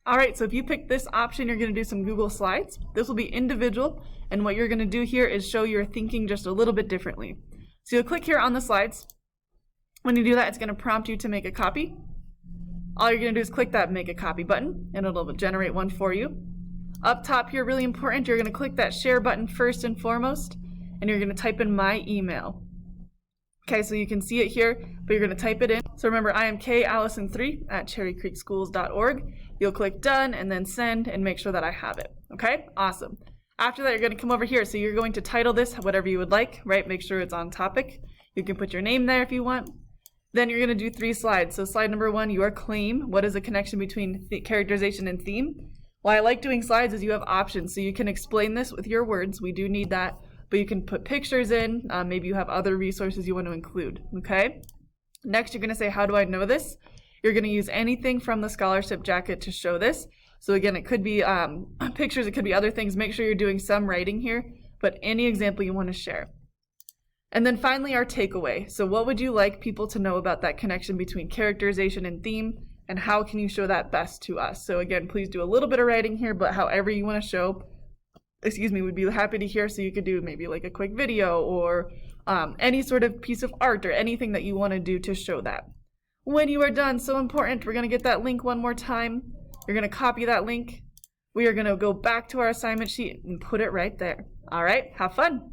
All right, so if you pick this option, you're going to do some Google Slides. This will be individual, and what you're going to do here is show your thinking just a little bit differently. So you'll click here on the slides. When you do that, it's going to prompt you to make a copy. All you're going to do is click that Make a Copy button, and it'll generate one for you. Up top here, really important, you're going to click that Share button first and foremost, and you're going to type in my email. Okay, so you can see it here, but you're going to type it in. So remember, I am kallison3@cherrycreekschools.org. You'll click Done and then Send and make sure that I have it. Okay, awesome. After that, you're going to come over here. So you're going to title this whatever you would like, right? Make sure it's on topic. You can put your name there if you want. Then you're going to do 3 slides. So slide number 1, your claim. What is the connection between characterization and theme? Why I like doing slides is you have options. So you can explain this with your words. We do need that. But you can put pictures in. Maybe you have other resources you want to include. Okay. Next, you're going to say, how do I know this? You're going to use anything from the scholarship jacket to show this. So again, it could be pictures, it could be other things. Make sure you're doing some writing here, but any example you want to share. And then finally, our takeaway. So what would you like people to know about that connection between characterization and theme, and how can you show that best to us? So again, please do a little bit of writing here, but however you want to show, we'd be happy to hear. So you could do maybe like a quick video or any sort of piece of art or anything that you want to do to show that. When you are done, so important, we're going to get that link one more time. You're going to copy that link. We are going to go back to our assignment sheet and put it right there. All right, have fun.